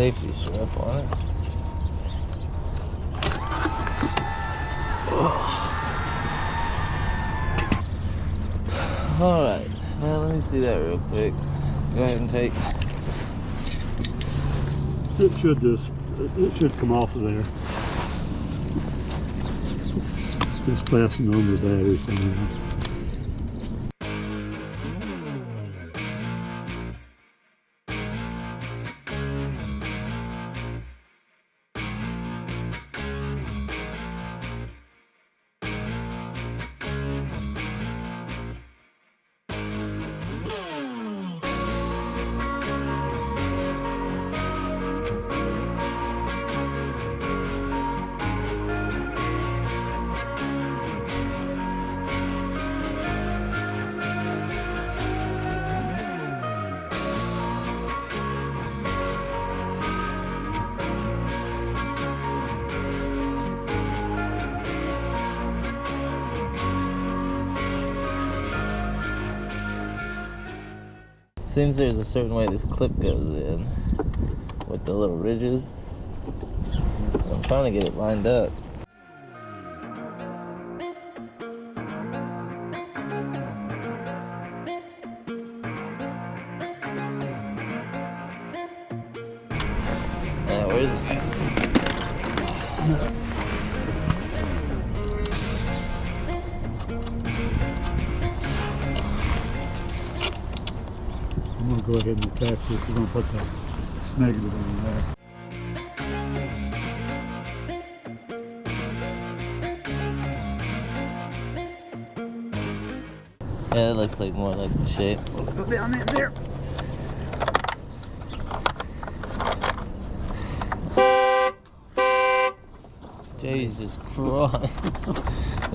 safety strap on it. Alright, now let me see that real quick. Go ahead and take. It should come off of there. Just fasten on the battery somehow. Seems there's a certain way this clip goes in with the little ridges. I'm trying to get it lined up. Now, where's it? I'm going to go ahead and attach this. We're going to put the negative on there. Yeah, it looks like more like the shape. Go down in there. Jesus Christ.